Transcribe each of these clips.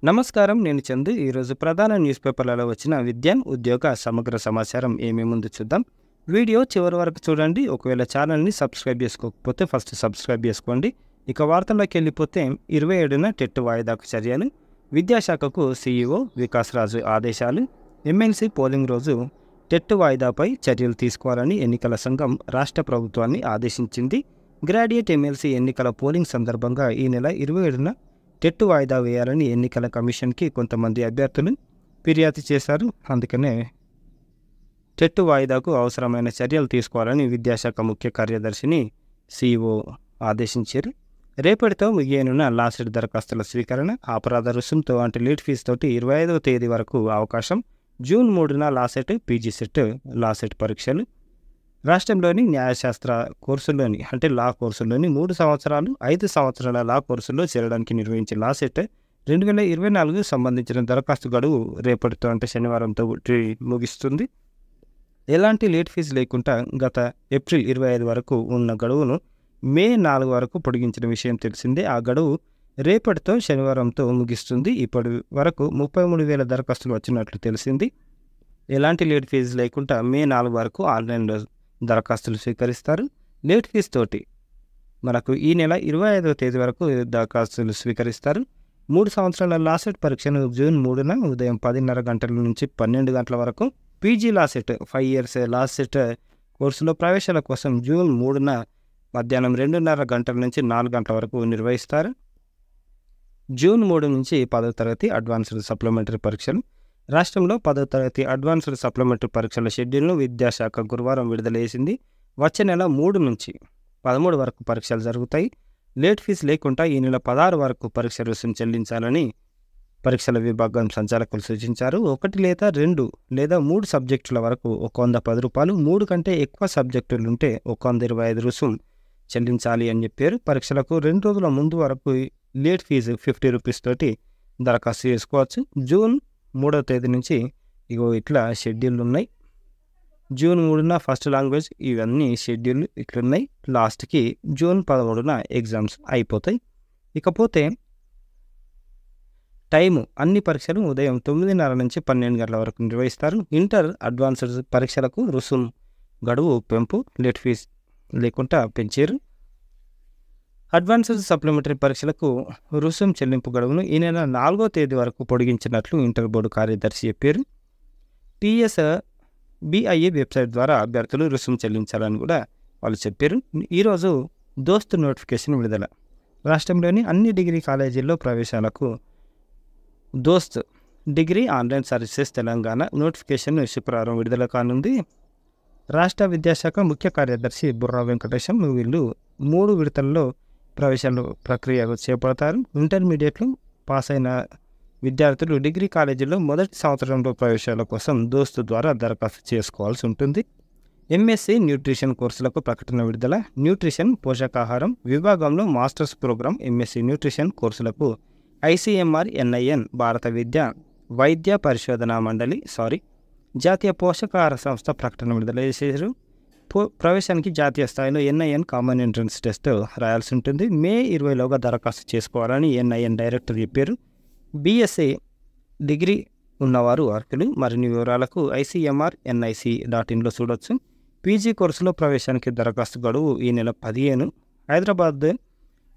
నమస్కారం. నేను చందు. ఈరోజు ప్రధాన న్యూస్ పేపర్లలో వచ్చిన విద్య, ఉద్యోగ సమగ్ర సమాచారం ఏమేముందో చూద్దాం. వీడియో చివరి వరకు చూడండి. ఒకవేళ ఛానల్ని సబ్స్క్రైబ్ చేసుకోకపోతే ఫస్ట్ సబ్స్క్రైబ్ చేసుకోండి. ఇక వార్తల్లోకి వెళ్ళిపోతే 27న టెట్ వాయిదాకు చర్యలు, విద్యాశాఖకు సీఈఓ వికాస్ రాజు ఆదేశాలు, ఎమ్మెల్సీ పోలింగ్ రోజు టెట్ వాయిదాపై చర్యలు తీసుకోవాలని ఎన్నికల సంఘం రాష్ట్ర ప్రభుత్వాన్ని ఆదేశించింది. గ్రాడ్యుయేట్ ఎమ్మెల్సీ ఎన్నికల పోలింగ్ సందర్భంగా ఈ నెల 27న టెట్ వాయిదా వేయాలని ఎన్నికల కమిషన్కి కొంతమంది అభ్యర్థులు ఫిర్యాదు చేశారు. అందుకనే టెట్ వాయిదాకు అవసరమైన చర్యలు తీసుకోవాలని విద్యాశాఖ ముఖ్య కార్యదర్శిని సీఈఓ ఆదేశించారు. రేపటితో ముగియనున్న లాస్ట్ దరఖాస్తుల స్వీకరణ, అపరాధ రుసుంతో అంటే లేట్ ఫీజు తోటి 25వ తేదీ వరకు అవకాశం. జూన్ 3న లాసెట్, పీజీ సెట్, లాసెట్ పరీక్షలు. రాష్ట్రంలోని న్యాయశాస్త్ర కోర్సుల్లోని అంటే లా కోర్సుల్లోని 3 సంవత్సరాలు, 5 సంవత్సరాల లా కోర్సుల్లో చేరడానికి నిర్వహించే లాసెట్ 2024 సంబంధించిన దరఖాస్తు గడువు రేపటితో అంటే శనివారంతో ముగిస్తుంది. ఎలాంటి లేట్ ఫీజు లేకుండా గత ఏప్రిల్ 25 వరకు ఉన్న గడువును మే 4 వరకు పొడిగించిన విషయం తెలిసిందే. ఆ గడువు రేపటితో శనివారంతో ముగిస్తుంది. ఇప్పటి వరకు 33,000 దరఖాస్తులు వచ్చినట్లు తెలిసింది. ఎలాంటి లేట్ ఫీజు లేకుండా మే 4 వరకు ఆన్లైన్లో దరఖాస్తులు స్వీకరిస్తారు. లేట్ ఫీజు తోటి మనకు ఈ నెల 25వ తేదీ వరకు దరఖాస్తులు స్వీకరిస్తారు. 3 సంవత్సరాల లాసెట్ పరీక్షను జూన్ 3న ఉదయం 10:30 గంటల నుంచి 12 గంటల వరకు, పీజీ లాసెట్ 5 ఇయర్స్ లాసెట్ కోర్సులో ప్రవేశాల కోసం జూన్ 3న మధ్యాహ్నం 2:30 గంటల నుంచి 4 గంటల వరకు నిర్వహిస్తారు. జూన్ 3 నుంచి 10వ తరగతి అడ్వాన్స్డ్ సప్లిమెంటరీ పరీక్షలు. రాష్ట్రంలో 10వ తరగతి అడ్వాన్స్డ్ సప్లిమెంటరీ పరీక్షల షెడ్యూల్ను విద్యాశాఖ గురువారం విడుదల చేసింది. వచ్చే నెల 3 నుంచి 13 వరకు పరీక్షలు జరుగుతాయి. లేట్ ఫీజు లేకుండా ఈ నెల 16 వరకు పరీక్ష రుసుము చెల్లించాలని పరీక్షల విభాగం సంచాలకులు సూచించారు. 1 లేదా 2 లేదా 3 సబ్జెక్టుల వరకు 110 రూపాయలు, 3 కంటే ఎక్కువ సబ్జెక్టులు ఉంటే 125 రుసుము చెల్లించాలి అని చెప్పారు. పరీక్షలకు 2 రోజుల ముందు వరకు లేట్ ఫీజు 50 రూపీస్ తోటి దరఖాస్తు చేసుకోవచ్చు. జూన్ 3వ తేదీ నుంచి ఇట్లా షెడ్యూల్ ఉన్నాయి. జూన్ 3న ఫస్ట్ లాంగ్వేజ్, ఇవన్నీ షెడ్యూల్ ఇట్లున్నాయి. లాస్ట్కి జూన్ 13న ఎగ్జామ్స్ అయిపోతాయి. ఇకపోతే టైము, అన్ని పరీక్షలు ఉదయం 9:30 నుంచి 12 గంటల వరకు నిర్వహిస్తారు. ఇంటర్ అడ్వాన్స్డ్ పరీక్షలకు రుసుము గడువు పెంపు, లేట్ ఫీజు లేకుండా పెంచారు. అడ్వాన్స్డ్ సప్లిమెంటరీ పరీక్షలకు రుసుము చెల్లింపు గడువును ఈ నెల 4వ తేదీ వరకు పొడిగించినట్లు ఇంటర్ బోర్డు కార్యదర్శి చెప్పారు. టీఎస్బిఐ వెబ్సైట్ ద్వారా అభ్యర్థులు రుసుము చెల్లించాలని కూడా వాళ్ళు చెప్పారు. ఈరోజు దోస్త్ నోటిఫికేషన్ విడుదల. రాష్ట్రంలోని అన్ని డిగ్రీ కాలేజీల్లో ప్రవేశాలకు దోస్త్ degree online services Telangana notification శుక్రవారం విడుదల కానుంది. రాష్ట్ర విద్యాశాఖ ముఖ్య కార్యదర్శి బుర్రా వెంకటేశం వీళ్ళు 3 విడతల్లో ప్రవేశాలు ప్రక్రియ చేపడతారు. ఇంటర్మీడియట్లో పాస్ అయిన విద్యార్థులు డిగ్రీ కాలేజీల్లో మొదటి సంవత్సరంలో ప్రవేశాల కోసం దోస్తు ద్వారా దరఖాస్తు చేసుకోవాల్సి ఉంటుంది. ఎంఎస్సీ న్యూట్రిషన్ కోర్సులకు ప్రకటన విడుదల. న్యూట్రిషన్ పోషకాహారం విభాగంలో మాస్టర్స్ ప్రోగ్రాం ఎంఎస్సీ న్యూట్రిషన్ కోర్సులకు ఐసీఎంఆర్ ఎన్ఐఎన్ భారత వైద్య పరిశోధనా మండలి జాతీయ పోషకాహార సంస్థ ప్రకటన విడుదల చేశారు. ప్రవేశానికి జాతీయ స్థాయిలో ఎన్ఐఎన్ కామన్ ఎంట్రన్స్ టెస్ట్ రాయాల్సి ఉంటుంది. మే 20లోగా దరఖాస్తు చేసుకోవాలని ఎన్ఐఎన్ డైరెక్టర్ చెప్పారు. బీఎస్సీ డిగ్రీ ఉన్నవారు అర్హులు. మరిన్ని వివరాలకు ICMRNIC.inలో చూడొచ్చు. పీజీ కోర్సులో ప్రవేశానికి దరఖాస్తు గడువు ఈ నెల 15. హైదరాబాద్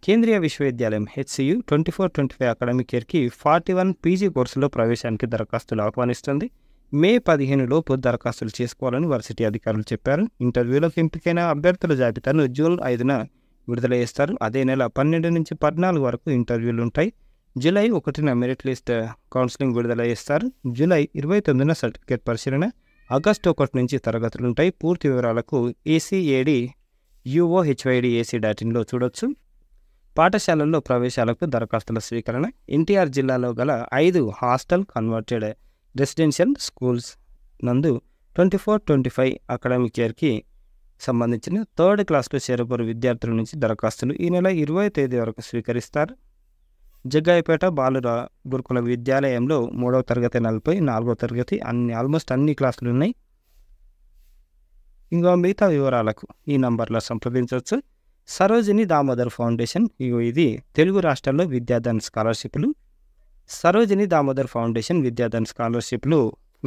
కేంద్రీయ విశ్వవిద్యాలయం HCU 24-25 అకాడమిక్ ఇయర్కి 41 పీజీ కోర్సులో ప్రవేశానికి దరఖాస్తులు ఆహ్వానిస్తుంది. మే 15 లోపు దరఖాస్తులు చేసుకోవాలని వర్సిటీ అధికారులు చెప్పారు. ఇంటర్వ్యూలకు ఎంపికైన అభ్యర్థుల జాబితాను జూన్ 5న విడుదల చేస్తారు. అదే నెల 12 నుంచి 14 వరకు ఇంటర్వ్యూలు ఉంటాయి. జూలై 1న మెరిట్ లిస్ట్ కౌన్సిలింగ్ విడుదల చేస్తారు. జూలై 29న సర్టిఫికేట్ పరిశీలన. ఆగస్టు 1 నుంచి తరగతులు ఉంటాయి. పూర్తి వివరాలకు ACAD/UOHYD/AC.inలో చూడొచ్చు. పాఠశాలల్లో ప్రవేశాలకు దరఖాస్తుల స్వీకరణ. ఎన్టీఆర్ జిల్లాలో గల 5 హాస్టల్ కన్వర్టెడ్ రెసిడెన్షియల్ స్కూల్స్ నందు 24-25 అకాడమిక్ ఇయర్కి సంబంధించిన 3rd క్లాస్లో చేరబోరు విద్యార్థుల నుంచి దరఖాస్తులు ఈ నెల 20వ తేదీ వరకు స్వీకరిస్తారు. జగ్గాయపేట బాలుర గురుకుల విద్యాలయంలో 3వ తరగతి 40, 4వ తరగతి ఆల్మోస్ట్ అన్ని క్లాసులు ఉన్నాయి. ఇంకా మిగతా వివరాలకు ఈ నంబర్లో సంప్రదించవచ్చు. సరోజిని దామోదర్ ఫౌండేషన్, ఇది తెలుగు రాష్ట్రాల్లో విద్యాదాన్ స్కాలర్షిప్లు సరోజిని దామోదర్ ఫౌండేషన్ విద్యాదాన్ స్కాలర్షిప్లు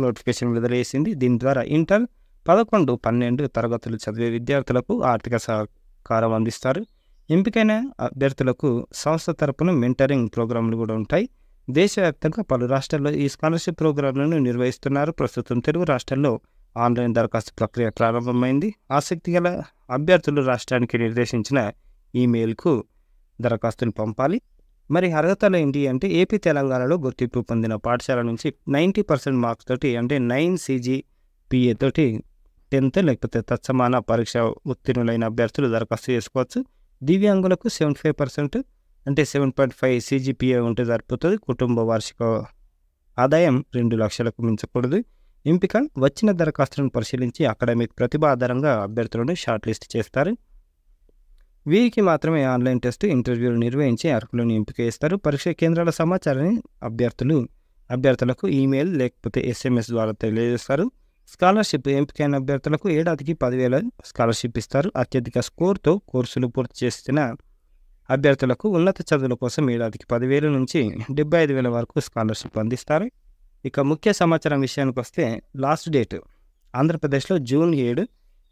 నోటిఫికేషన్ విడుదల చేసింది. దీని ద్వారా ఇంటర్ 11, 12 తరగతులు చదివే విద్యార్థులకు ఆర్థిక సహకారం అందిస్తారు. ఎంపికైన అభ్యర్థులకు సంస్థ తరపున మెంటరింగ్ ప్రోగ్రాంలు కూడా ఉంటాయి. దేశవ్యాప్తంగా పలు రాష్ట్రాల్లో ఈ స్కాలర్షిప్ ప్రోగ్రాంలను నిర్వహిస్తున్నారు. ప్రస్తుతం తెలుగు రాష్ట్రాల్లో ఆన్లైన్ దరఖాస్తు ప్రక్రియ ప్రారంభమైంది. ఆసక్తి గల అభ్యర్థులు రాష్ట్రానికి నిర్దేశించిన ఈమెయిల్కు దరఖాస్తులు పంపాలి. మరి అర్హతలు ఏంటి అంటే ఏపీ, తెలంగాణలో గుర్తింపు పొందిన పాఠశాల నుంచి 90% మార్క్స్ తోటి అంటే 9 CGPA తోటి 10th లేకపోతే తత్సమాన పరీక్ష ఉత్తీర్ణులైన అభ్యర్థులు దరఖాస్తు చేసుకోవచ్చు. దివ్యాంగులకు 75% అంటే 7.5 CGPA ఉంటే సరిపోతుంది. కుటుంబ వార్షిక ఆదాయం 2 లక్షలకు మించకూడదు. ఎంపిక వచ్చిన దరఖాస్తులను పరిశీలించి అకాడమిక్ ప్రతిభ ఆధారంగా అభ్యర్థులను షార్ట్ లిస్ట్ చేస్తారు. వీరికి మాత్రమే ఆన్లైన్ టెస్ట్, ఇంటర్వ్యూలు నిర్వహించి అర్హులను ఎంపిక చేస్తారు. పరీక్ష కేంద్రాల సమాచారాన్ని అభ్యర్థులకు ఈమెయిల్ లేకపోతే SMS ద్వారా తెలియజేస్తారు. స్కాలర్షిప్ ఎంపికైన అభ్యర్థులకు ఏడాదికి 10,000 స్కాలర్షిప్ ఇస్తారు. అత్యధిక స్కోర్తో కోర్సులు పూర్తి చేసిన అభ్యర్థులకు ఉన్నత చదువుల కోసం ఏడాదికి 10,000 నుంచి 75,000 వరకు స్కాలర్షిప్ అందిస్తారు. ఇక ముఖ్య సమాచారం విషయానికి వస్తే లాస్ట్ డేట్ ఆంధ్రప్రదేశ్లో జూన్ 7,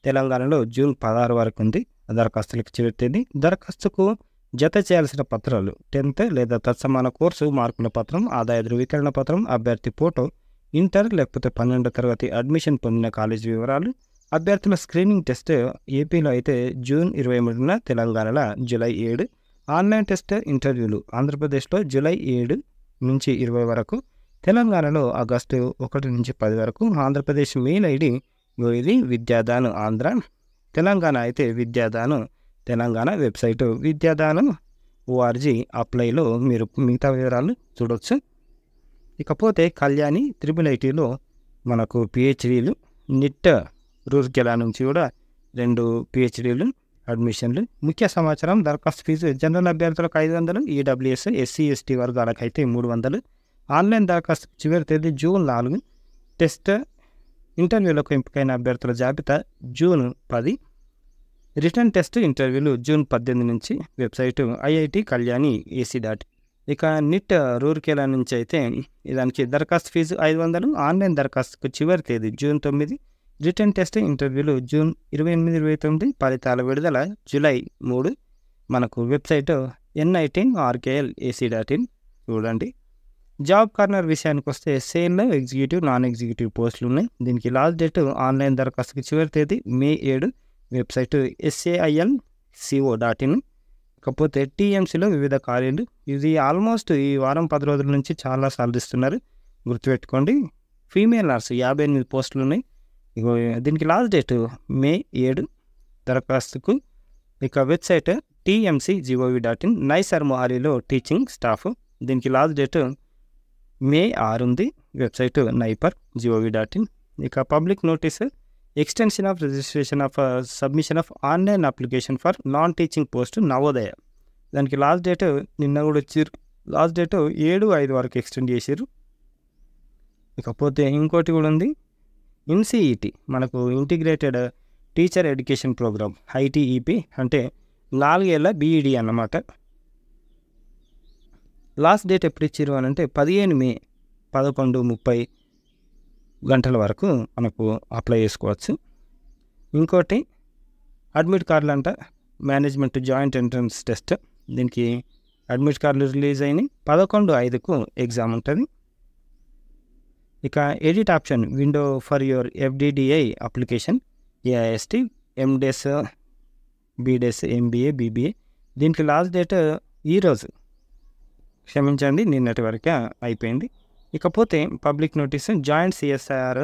తెలంగాణలో జూన్ 16 వరకు ఉంది. దరఖాస్తులకు చివరి తేదీ. దరఖాస్తుకు జత చేయాల్సిన పత్రాలు 10th లేదా తత్సమాన కోర్సు మార్కుల పత్రం, ఆదాయ ధృవీకరణ పత్రం, అభ్యర్థి ఫోటో, ఇంటర్ లేకపోతే 12వ తరగతి అడ్మిషన్ పొందిన కాలేజీ వివరాలు. అభ్యర్థుల స్క్రీనింగ్ టెస్ట్ ఏపీలో అయితే జూన్ 23న, తెలంగాణలో జూలై 7. ఆన్లైన్ టెస్ట్, ఇంటర్వ్యూలు ఆంధ్రప్రదేశ్లో జూలై 7 నుంచి 20 వరకు, తెలంగాణలో ఆగస్టు 1 నుంచి 10 వరకు. ఆంధ్రప్రదేశ్ మెయిల్ ID ఇది విద్యాదాన్ ఆంధ్ర, తెలంగాణ అయితే విద్యాదాన్ తెలంగాణ. Website vidyadhan.org. అప్లైలో మీరు మిగతా వివరాలు చూడవచ్చు. ఇకపోతే కళ్యాణి IIITలో మనకు PhDలు, నిట్ రూర్కెలా నుంచి కూడా 2 PhDలు అడ్మిషన్లు. ముఖ్య సమాచారం దరఖాస్తు ఫీజు జనరల్ అభ్యర్థులకు 500, EWS SC ST వర్గాలకు అయితే 300. ఆన్లైన్ దరఖాస్తు చివరి తేదీ జూన్ 4. టెస్ట్, ఇంటర్వ్యూలకు ఎంపికైన అభ్యర్థుల జాబితా జూన్ 10. రిటర్న్ టెస్ట్, ఇంటర్వ్యూలు జూన్ 18 నుంచి. Website IIT Kalyani AC. ఇక నిట్ రూర్కెలా నుంచి అయితే దానికి దరఖాస్తు ఫీజు 500. ఆన్లైన్ దరఖాస్తుకు చివరి తేదీ జూన్ 9. రిటర్న్ టెస్ట్, ఇంటర్వ్యూలు జూన్ 28, 29. ఫలితాల విడుదల జూలై 3. మనకు వెబ్సైటు n19rkl.ac.in చూడండి. జాబ్ కార్నర్ విషయానికి వస్తే సేల్లో ఎగ్జిక్యూటివ్, నాన్ ఎగ్జిక్యూటివ్ పోస్టులు ఉన్నాయి. దీనికి లాస్ట్ డేట్ ఆన్లైన్ దరఖాస్తుకి చివరి తేదీ మే 7. Website sailco.in. ఇకపోతే TMCలో వివిధ ఖాళీలు. ఇది ఆల్మోస్ట్ ఈ వారం 10 రోజుల నుంచి చాలా సాధిస్తున్నారు, గుర్తుపెట్టుకోండి. ఫీమేల్ నర్సు 58 పోస్టులు ఉన్నాయి. దీనికి లాస్ట్ డేట్ మే 7 దరఖాస్తుకు. ఇక వెబ్సైట్ tmc.gov.in. నైసర్ మొహాలీలో టీచింగ్ స్టాఫ్. దీనికి లాస్ట్ డేట్ మే 6 ఉంది. Website naiper.gov.in. ఇక public notice extension of registration of submission of online application for non teaching post Navodaya. దానికి లాస్ట్ డేట్ నిన్న కూడా వచ్చారు. లాస్ట్ డేట్ 7/5 వరకు ఎక్స్టెండ్ చేశారు. ఇకపోతే ఇంకోటి కూడా ఉంది, INCET మనకు integrated teacher education programme ITEP అంటే 4 ఏళ్ల BED అన్నమాట. లాస్ట్ డేట్ ఎప్పుడు ఇచ్చారు అని అంటే 15 మే 11:30 గంటల వరకు మనకు అప్లై చేసుకోవచ్చు. ఇంకోటి అడ్మిట్ కార్డులు అంట మేనేజ్మెంట్ జాయింట్ ఎంట్రన్స్ టెస్ట్. దీనికి అడ్మిట్ కార్డులు రిలీజ్ అయినాయి. 11/5కు ఎగ్జామ్ ఉంటుంది. ఇక edit option window for your FDDI application AIST MDes BDes MBA BBA. దీనికి లాస్ట్ డేట్ ఈరోజు, క్షమించండి నిన్నటి వరకు అయిపోయింది. ఇకపోతే public notice joint CSIR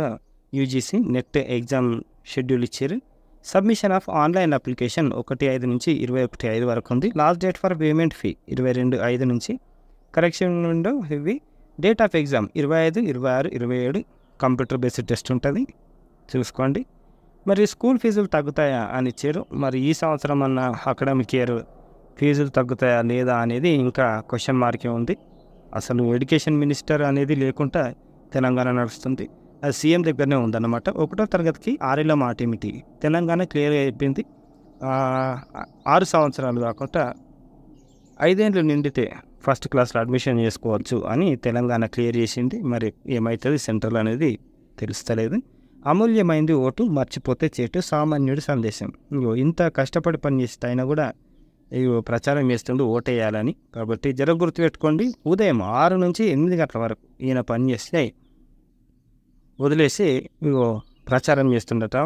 UGC net exam schedule ఇచ్చారు. సబ్మిషన్ ఆఫ్ ఆన్లైన్ అప్లికేషన్ 1/5 నుంచి 21/5 వరకు ఉంది. Last date for payment fee 22/5 నుంచి. కరెక్షన్ విండో ఇవి. Date of exam 25, 26, 27. Computer based test ఉంటుంది, చూసుకోండి. మరి స్కూల్ ఫీజులు తగ్గుతాయా అని ఇచ్చారు. మరి ఈ సంవత్సరం అన్న అకాడమిక్ ఇయర్ ఫీజులు తగ్గుతాయా లేదా అనేది ఇంకా క్వశ్చన్ మార్కే ఉంది. అసలు ఎడ్యుకేషన్ మినిస్టర్ అనేది లేకుండా తెలంగాణ నడుస్తుంది. అది సీఎం దగ్గరనే ఉందన్నమాట. 1వ తరగతికి 6 ఏళ్ల మాట ఏమిటి, తెలంగాణ క్లియర్గా అయిపోయింది. 6 సంవత్సరాలు కాకుండా 5 ఏళ్ళు నిండితే ఫస్ట్ క్లాస్లో అడ్మిషన్ చేసుకోవచ్చు అని తెలంగాణ క్లియర్ చేసింది. మరి ఏమవుతుంది సెంట్రల్ అనేది తెలుస్తలేదు. అమూల్యమైంది ఓటు, మర్చిపోతే చేటు, సామాన్యుడి సందేశం. ఇగో ఇంత కష్టపడి పని చేస్తే అయినా కూడా ఇగో ప్రచారం చేస్తుండే ఓటేయాలని. కాబట్టి జర గుర్తుపెట్టుకోండి, ఉదయం 6 నుంచి 8 గంటల వరకు ఈయన పని చేస్తే వదిలేసి ఇగో ప్రచారం చేస్తుండట.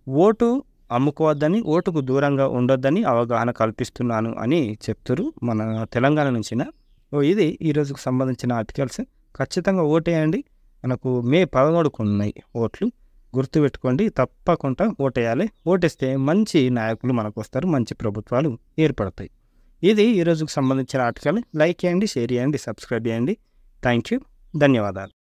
ఓటు అమ్ముకోవద్దని, ఓటుకు దూరంగా ఉండొద్దని అవగాహన కల్పిస్తున్నాను అని చెప్తారు మన తెలంగాణ నుంచిన. ఇది ఈరోజుకు సంబంధించిన ఆర్టికల్స్. ఖచ్చితంగా ఓటేయండి. మనకు మే 13కు ఉన్నాయి ఓట్లు. గుర్తుపెట్టుకోండి, తప్పకుండా ఓటేయాలి. ఓటేస్తే మంచి నాయకులు మనకు వస్తారు, మంచి ప్రభుత్వాలు ఏర్పడతాయి. ఇది ఈరోజుకు సంబంధించిన ఆర్టికల్. లైక్ చేయండి, షేర్ చేయండి, సబ్స్క్రైబ్ చేయండి. థ్యాంక్ యూ, ధన్యవాదాలు.